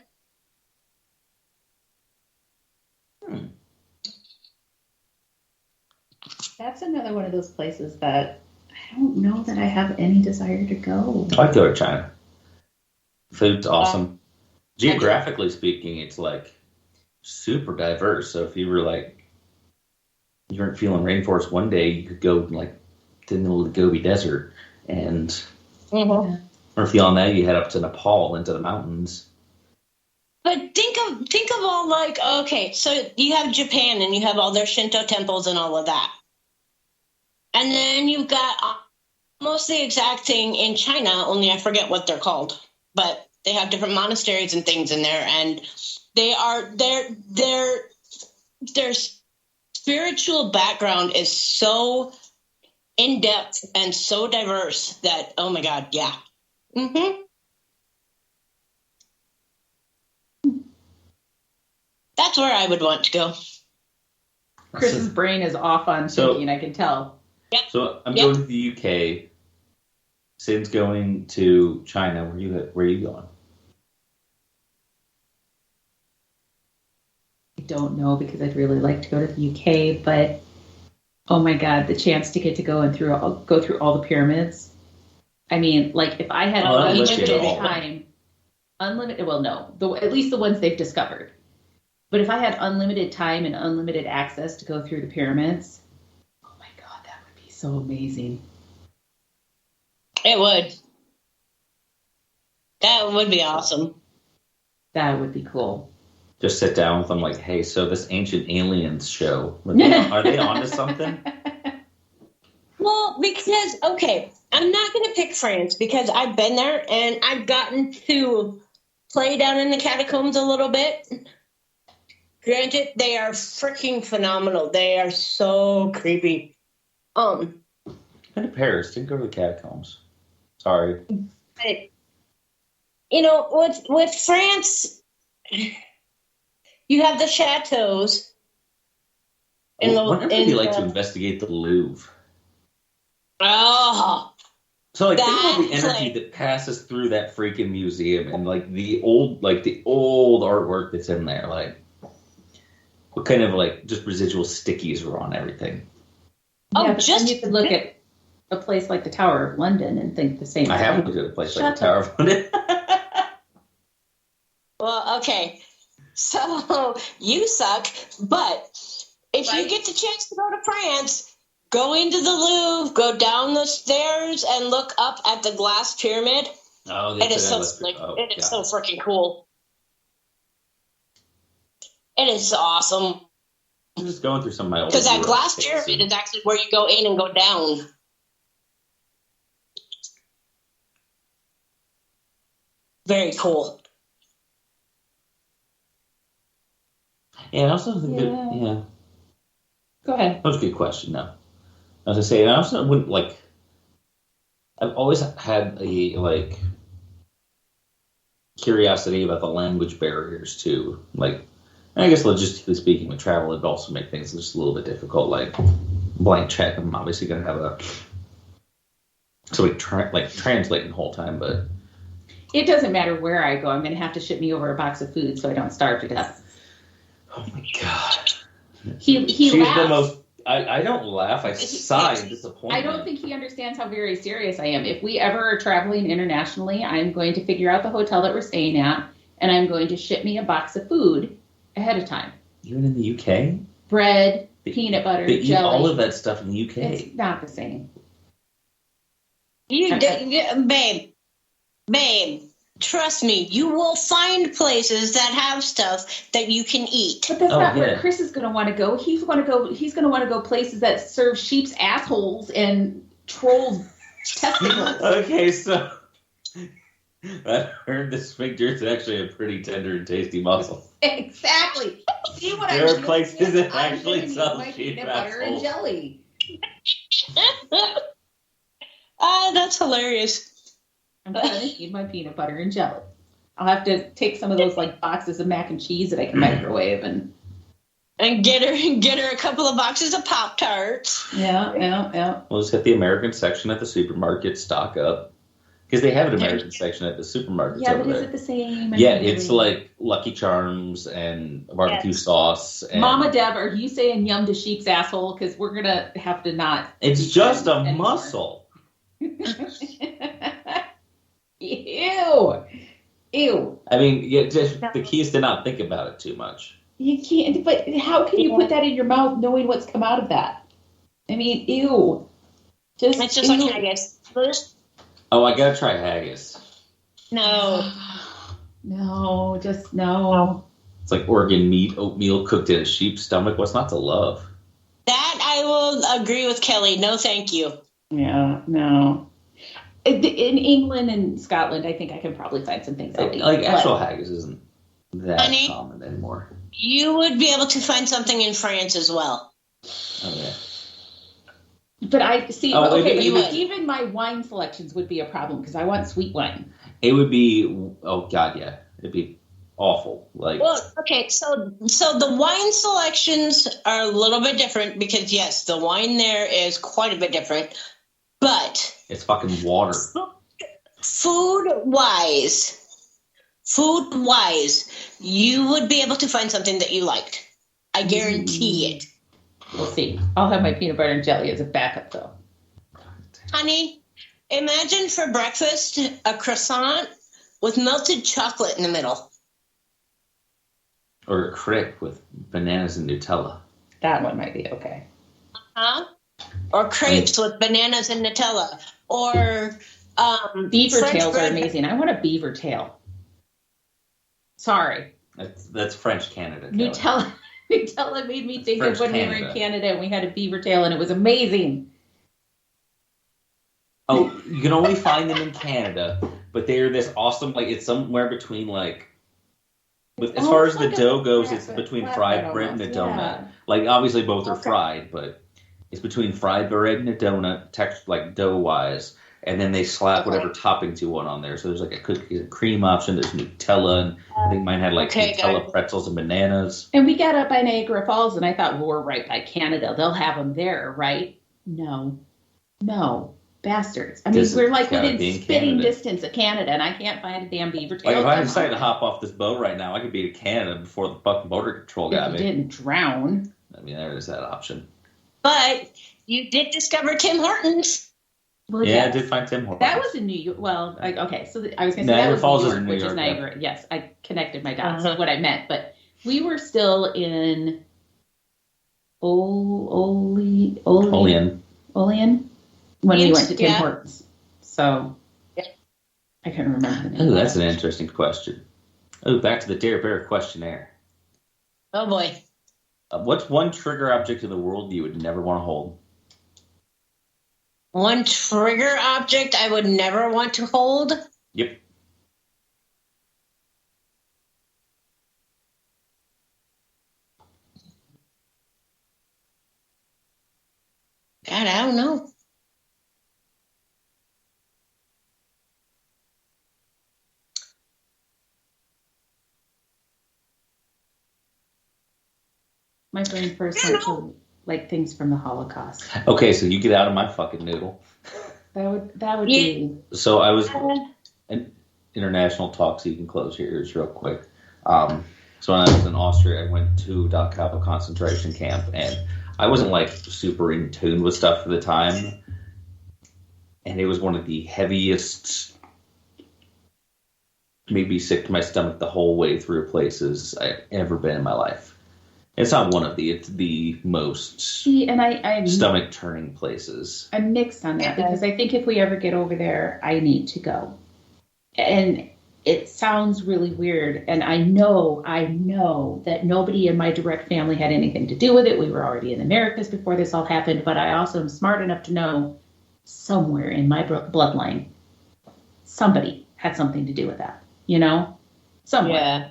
That's another one of those places that I don't know that I have any desire to go. I'd go to China. Food's awesome. Geographically speaking, it's like super diverse. So if you were like, you weren't feeling rainforest one day, you could go like to the middle of the Gobi Desert, and or feeling that, you head up to Nepal into the mountains. But think of all like, okay, so you have Japan and you have all their Shinto temples and all of that. And then you've got almost the exact thing in China, only I forget what they're called. But they have different monasteries and things in there, and their spiritual background is so in depth and so diverse that, oh my God, yeah. Mm-hmm. That's where I would want to go. Chris's brain is off on thinking, I can tell. Yep. So I'm going to the UK. Sid's going to China. Where are you going? I don't know, because I'd really like to go to the UK, but oh my God, the chance to get to go through all the pyramids. I mean, like if I had unlimited time, well, no, at least the ones they've discovered. But if I had unlimited time and unlimited access to go through the pyramids, oh my God, that would be so amazing. It would. That would be awesome. That would be cool. Just sit down with them like, hey, so this Ancient Aliens show, are they onto something? Well, because, okay, I'm not going to pick France because I've been there and I've gotten to play down in the catacombs a little bit. Granted, they are freaking phenomenal. They are so creepy. Been to Paris, didn't go to the catacombs. Sorry. But, with France, you have the chateaus. Whenever you like to investigate the Louvre. Oh. So think about the energy that passes through that freaking museum and like the old artwork that's in there. Like, what kind of like just residual stickies are on everything? Yeah, but then you could look at a place like the Tower of London and think the same thing. I haven't looked at a place like the Tower of London. Well, okay. So you suck, but if you get the chance to go to France, go into the Louvre, go down the stairs, and look up at the glass pyramid. Oh, it is so freaking cool. It is awesome. I'm just going through some of my old. Because that glass pyramid is actually where you go in and go down. Very cool. Yeah, I also think Go ahead. That was a good question, though. As I say, I also wouldn't like. I've always had a curiosity about the language barriers too. Like, I guess logistically speaking, with travel, it would also make things just a little bit difficult. Like, blank check, I'm obviously going to have somebody translating the whole time, but it doesn't matter where I go. I'm going to have to ship me over a box of food so I don't starve to death. Oh my God. She's laughs. The most. I don't laugh. I sigh in disappointment. I don't think he understands how very serious I am. If we ever are traveling internationally, I'm going to figure out the hotel that we're staying at, and I'm going to ship me a box of food ahead of time. Even in the UK? Bread, peanut butter, they eat jelly. all of that stuff in the UK. It's not the same. Babe, trust me, you will find places that have stuff that you can eat. But that's not where Chris is going to want to go. He's going to want to go places that serve sheep's assholes and trolls' testicles. Okay, so I heard the sphincter is actually a pretty tender and tasty muscle. Exactly. See what there I'm are places that I'm actually gonna sell eat my sheep peanut butter and assholes. jelly. That's hilarious. I'm going to eat my peanut butter and jelly. I'll have to take some of those like boxes of mac and cheese that I can microwave and get her a couple of boxes of Pop-Tarts. Yeah. We'll just hit the American section at the supermarket, stock up. Because they have an American section at the supermarkets Yeah, over but there. is it the same? Yeah, it's like Lucky Charms and barbecue sauce. And Mama Deb, are you saying yum to sheep's asshole? Because we're going to have to not. It's just a muscle. Ew. I mean, the key is to not think about it too much. You can't, but how can you put that in your mouth knowing what's come out of that? I mean, ew. It's just like haggis. Oh, I gotta try haggis. No. No, just no. It's like organ meat, oatmeal cooked in a sheep's stomach. What's not to love? That I will agree with Kelly. No, thank you. Yeah, no. In England and Scotland, I think I can probably find some things I'll eat. Like actual haggis isn't that Honey, common anymore. You would be able to find something in France as well. Oh yeah. But I see. Oh, okay, but even my wine selections would be a problem because I want sweet wine. It would be. Oh God, yeah. It'd be awful. Like. Well, okay, so the wine selections are a little bit different because yes, the wine there is quite a bit different, but it's fucking water. Food wise, you would be able to find something that you liked. I guarantee it. We'll see. I'll have my peanut butter and jelly as a backup, though. Honey, imagine for breakfast a croissant with melted chocolate in the middle. Or a crepe with bananas and Nutella. That one might be okay. Or crepes with bananas and Nutella. Or beaver French tails bread. are amazing. I want a beaver tail. Sorry. That's French Canada. Kelly. Nutella made me think French of when we were in Canada and we had a beaver tail and it was amazing. Oh, you can only find them in Canada, but they're this awesome, like, it's somewhere between, like, as far as the dough goes, it's between fried bread and a donut. Yeah. Like, obviously both are fried, but it's between fried bread and a donut, like, dough-wise, and then they slap whatever toppings you want on there. So there's, like, a cookies and cream option, there's Nutella, and I think mine had, like, Nutella pretzels and bananas. And we got up by Niagara Falls, and I thought, well, we're right by Canada. They'll have them there, right? No. Bastards. I mean, we're like within spitting distance of Canada, and I can't find a damn beaver tail. Like, if I decided to hop off this boat right now, I could be to Canada before the fucking border control got me. If you didn't drown. I mean, there is that option. But you did discover Tim Hortons. Well, yeah, I did find Tim Hortons. That was in New York. Well, okay, so I was going to say Niagara that Falls was is in New which York, is Niagara. Yeah. Yes, I connected my dots. That's what I meant. But we were still in Olean when we went to Tim Hortons. So I couldn't remember the name. Oh, that's an interesting question. Oh, back to the Dare Bear questionnaire. Oh boy. What's one trigger object in the world you would never want to hold? One trigger object I would never want to hold? Yep. God, I don't know. My brain first went to like things from the Holocaust. Okay, so you get out of my fucking noodle. That would be. So I was in international talk, so you can close your ears real quick. So when I was in Austria, I went to Dachau concentration camp, and I wasn't like super in tune with stuff for the time. And it was one of the heaviest made me sick to my stomach the whole way through places I've ever been in my life. It's not one of the, it's the most stomach turning places. I'm mixed on that because I think if we ever get over there, I need to go. And it sounds really weird. And I know that nobody in my direct family had anything to do with it. We were already in the Americas before this all happened, but I also am smart enough to know somewhere in my bloodline, somebody had something to do with that, somewhere. Yeah.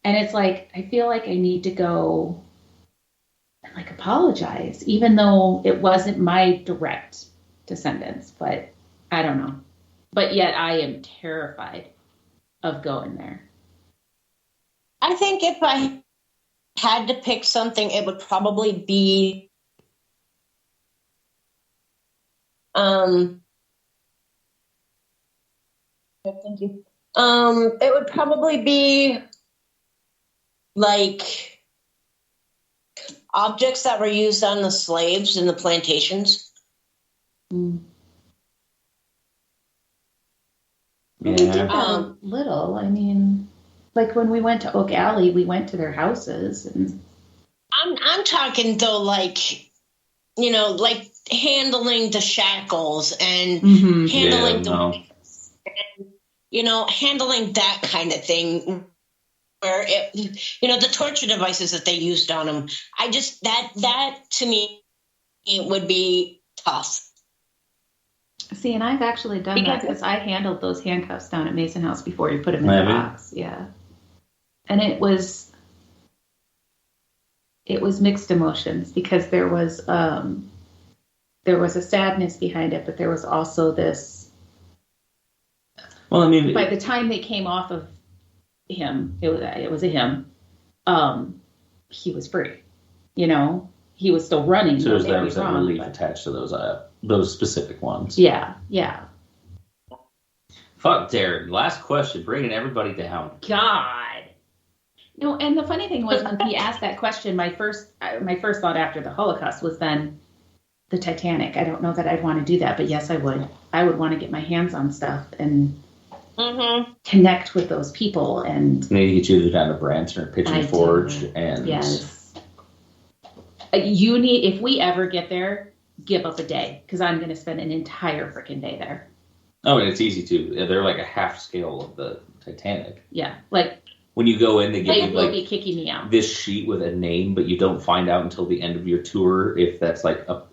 And it's like, I feel like I need to go and apologize, even though it wasn't my direct descendants, but I don't know. But yet I am terrified of going there. I think if I had to pick something, it would probably be thank you. It would probably be like objects that were used on the slaves in the plantations. We did that a little. I mean, like when we went to Oak Alley, we went to their houses, and I'm talking though, like handling the shackles and handling handling that kind of thing. Where the torture devices that they used on them, I just that to me it would be tough. See, and I've actually done that because I handled those handcuffs down at Mason House before you put them in the box. Yeah, and it was mixed emotions because there was a sadness behind it, but there was also this. Well, I mean, by the time they came off of him, it was a him. He was free. He was still running. So there was a relief attached to those specific ones. Yeah. Fuck, Darren. Last question, bringing everybody down. God. No, and the funny thing was when he asked that question, my first thought after the Holocaust was then the Titanic. I don't know that I'd want to do that, but yes, I would. I would want to get my hands on stuff and connect with those people. And maybe get you down to Branson or Pigeon Forge. And yes. You need, if we ever get there, give up a day because I'm going to spend an entire freaking day there. Oh, and it's easy too. They're like a half scale of the Titanic. Yeah, like when you go in, they give you will be kicking me out. This sheet with a name, but you don't find out until the end of your tour if that's like a.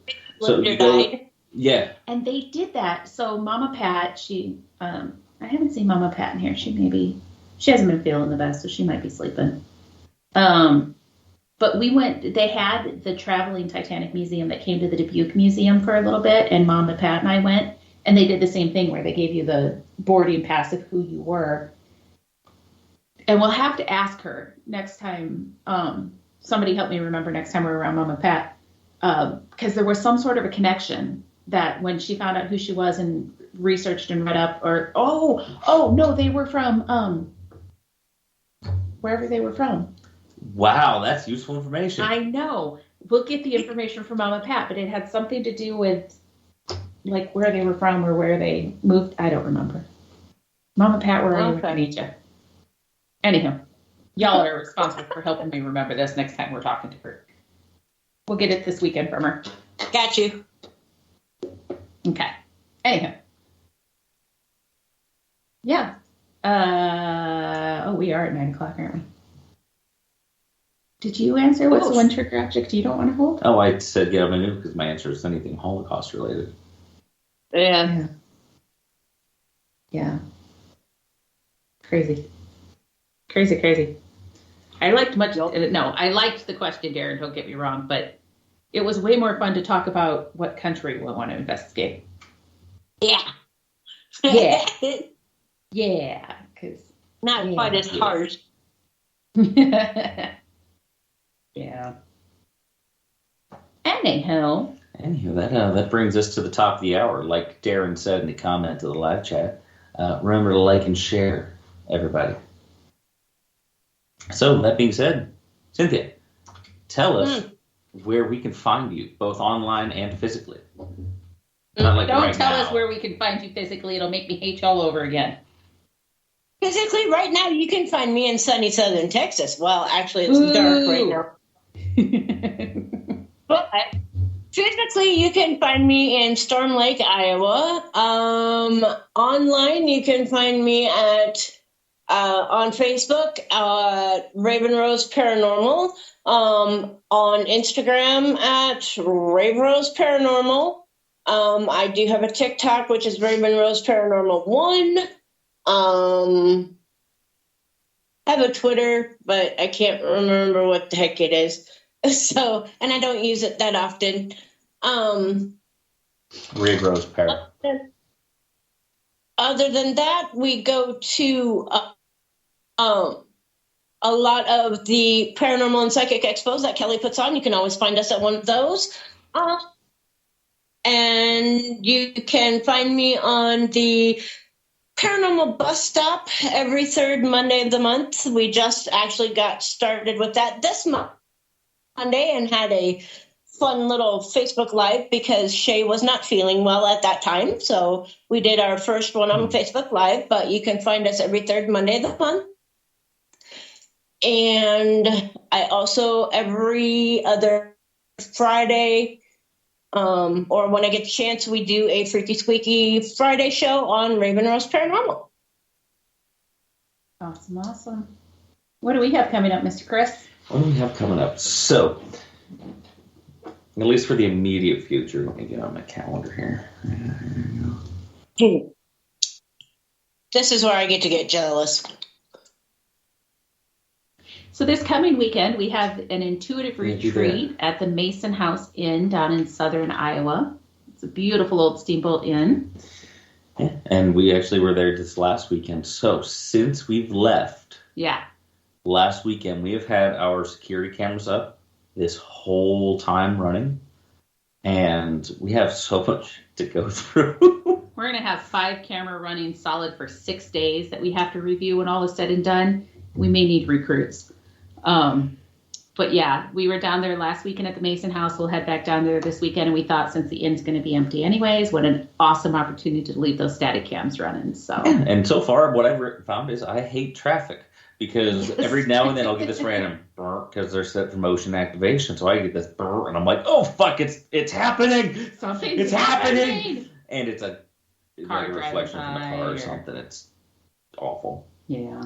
So you go, yeah. And they did that. So Mama Pat, she, I haven't seen Mama Pat in here. She hasn't been feeling the best, so she might be sleeping. But we went, they had the traveling Titanic museum that came to the Dubuque Museum for a little bit, and Mom and Pat and I went, and they did the same thing where they gave you the boarding pass of who you were. And we'll have to ask her next time, somebody help me remember next time we're around Mom and Pat, because there was some sort of a connection that when she found out who she was and researched and read up, or, no, they were from, wherever they were from. Wow, that's useful information. I know. We'll get the information from Mama Pat, but it had something to do with like where they were from or where they moved. I don't remember. Mama Pat, where are you? I need you. Anyhow, y'all are responsible for helping me remember this next time we're talking to her. We'll get it this weekend from her. Got you. Okay. Anyhow. Yeah. We are at 9:00, aren't we? Did you answer what's the one trigger object you don't want to hold? Oh, I said get on my new because my answer is anything Holocaust related. Yeah. Crazy. I liked I liked the question, Darren, don't get me wrong, but it was way more fun to talk about what country we want to investigate. Yeah. Yeah, because not quite as hard. Yeah. Anyhow, that brings us to the top of the hour. Like Darren said in the comment to the live chat, remember to like and share, everybody. So that being said, Cynthia, tell us where we can find you, both online and physically. Don't tell us where we can find you physically. It'll make me hate you all over again. Physically, right now, you can find me in sunny southern Texas. Well, actually, it's dark right now. But physically, you can find me in Storm Lake, Iowa. Online, you can find me at on Facebook, Raven Rose Paranormal. On Instagram at Raven Rose Paranormal. I do have a TikTok, which is Raven Rose Paranormal 1. I have a Twitter, but I can't remember what the heck it is. So, and I don't use it that often. Raven Rose Paranormal. Other than that, we go to a lot of the paranormal and psychic expos that Kelly puts on. You can always find us at one of those. And you can find me on the Paranormal Bus Stop every third Monday of the month. We just actually got started with that this Monday and had a fun little Facebook Live because Shay was not feeling well at that time. So we did our first one on Facebook Live, but you can find us every third Monday of the month. And I also, every other Friday, or when I get the chance, we do a Freaky Squeaky Friday show on Raven Rose Paranormal. Awesome. What do we have coming up, Mr. Chris? What do we have coming up? So, at least for the immediate future, let me get on my calendar here. This is where I get to get jealous. So this coming weekend, we have an intuitive retreat at the Mason House Inn down in southern Iowa. It's a beautiful old steamboat inn. Yeah, and we actually were there this last weekend. So since we've left last weekend, we have had our security cameras up this whole time running. And we have so much to go through. We're going to have 5 camera running solid for 6 days that we have to review when all is said and done. We may need recruits. But yeah, we were down there last weekend at the Mason House. We'll head back down there this weekend. And we thought since the inn's going to be empty anyways, what an awesome opportunity to leave those static cams running. So, and so far, what I've found is I hate traffic because every now and then I'll get this random burr because they're set for motion activation. So I get this burr and I'm like, oh, fuck, it's happening. Something's happening. And it's a car reflection from the car or something. It's awful. Yeah.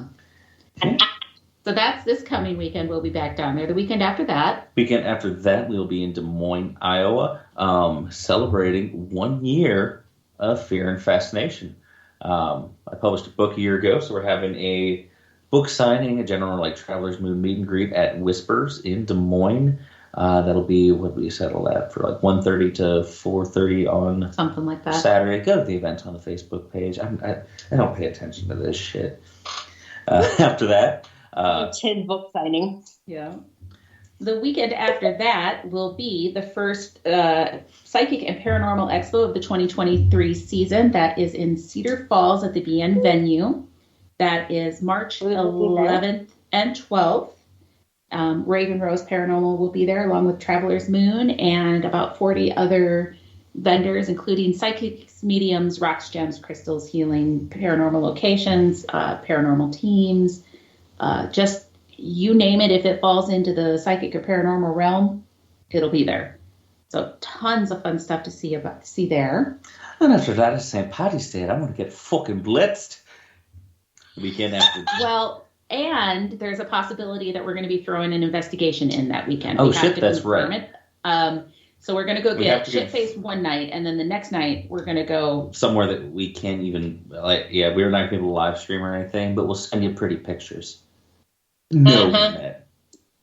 So that's this coming weekend. We'll be back down there. The weekend after that, we'll be in Des Moines, Iowa, celebrating 1 year of Fear and Fascination. I published a book a year ago, so we're having a book signing, a general Traveler's Moon meet and greet at Whispers in Des Moines. That'll be what we settled at for 1:30 to 4:30 on something like that Saturday. Go to the event on the Facebook page. I don't pay attention to this shit. After that. It's his book signing. Yeah. The weekend after that will be the first Psychic and Paranormal Expo of the 2023 season. That is in Cedar Falls at the BN venue. That is March 11th and 12th. Raven Rose Paranormal will be there along with Traveler's Moon and about 40 other vendors, including psychics, mediums, rocks, gems, crystals, healing, paranormal locations, paranormal teams. Just you name it, if it falls into the psychic or paranormal realm, it'll be there. So tons of fun stuff to see there. And after that, it's St. Patty's Day. I'm going to get fucking blitzed. The weekend after. Well, and there's a possibility that we're going to be throwing an investigation in that weekend. Oh, shit, that's right. So we're going to go get shit-faced one night, and then the next night we're going to go somewhere that we can't even, we're not going to be able to live stream or anything, but we'll send you pretty pictures. No internet.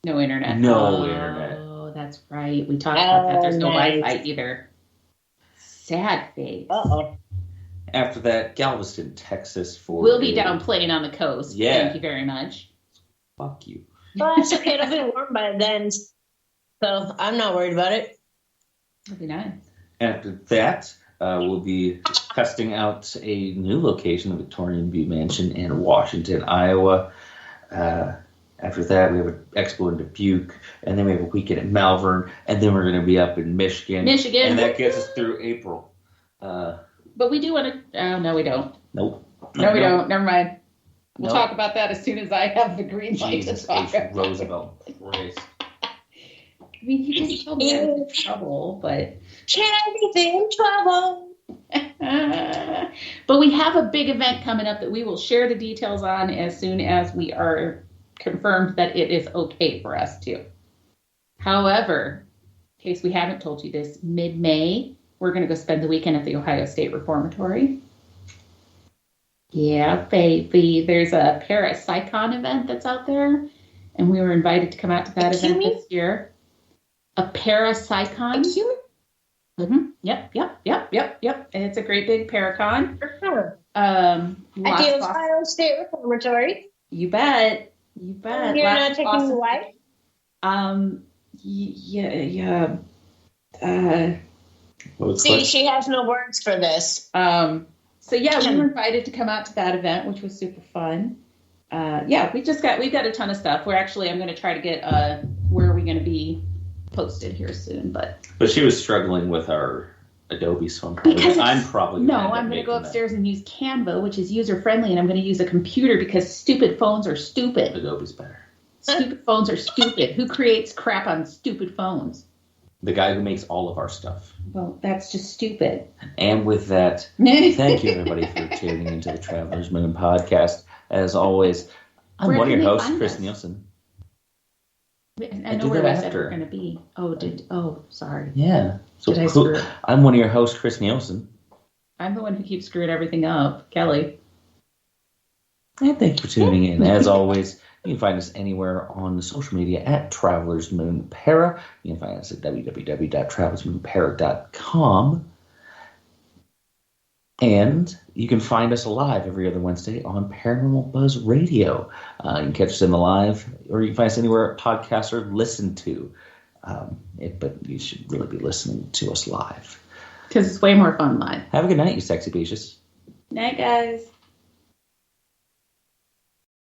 No internet. No internet. Oh, that's right. We talked about that. There's no Wi-Fi either. Sad face. Uh-oh. After that, Galveston, Texas We'll be down playing on the coast. Yeah. Thank you very much. Fuck you. Well, it's okay. It'll be warm by then. So I'm not worried about it. That'd be nice. After that, we'll be testing out a new location, the Victorian View Mansion in Washington, Iowa. After that, we have an expo in Dubuque, and then we have a weekend at Malvern, and then we're going to be up in Michigan. And that gets us through April. But we do want to... no, we don't. Nope. No, we don't. Never mind. We'll talk about that as soon as I have the green light to talk about. Roosevelt Christ. I mean, you just told me I was in trouble, but... Charity's in trouble. But we have a big event coming up that we will share the details on as soon as we are confirmed that it is okay for us to. However, in case we haven't told you this, mid-May, we're going to go spend the weekend at the Ohio State Reformatory. Yeah, baby. There's a parapsychon event that's out there, and we were invited to come out to that event this year. A parapsychon. Mm-hmm. Yep. And it's a great big paracon. At the Ohio State Reformatory. You bet. You're not taking the wife? Yeah. See, she has no words for this. So yeah, we were invited to come out to that event, which was super fun. We've got a ton of stuff. I'm going to try to get where are we going to be posted here soon, but she was struggling with our Adobe, so I'm going to go upstairs and use Canva, which is user friendly, and I'm going to use a computer because stupid phones are stupid. Adobe's better. Stupid phones are stupid. Who creates crap on stupid phones? The guy who makes all of our stuff. Well, that's just stupid. And with that, thank you everybody for tuning into the Traveler's Moon podcast. As always, I'm one of your hosts, Chris Nielsen. I know where I said we're going to be. Sorry. Yeah. So did I screw it? I'm one of your hosts, Chris Nielsen. I'm the one who keeps screwing everything up, Kelly. And thank you for tuning in. As always, you can find us anywhere on the social media at Travelers Moon Para. You can find us at www.travelersmoonpara.com. And you can find us live every other Wednesday on Paranormal Buzz Radio. You can catch us in the live, or you can find us anywhere podcasts are listened to. But you should really be listening to us live. Because it's way more fun live. Have a good night, you sexy beaches. Night, guys.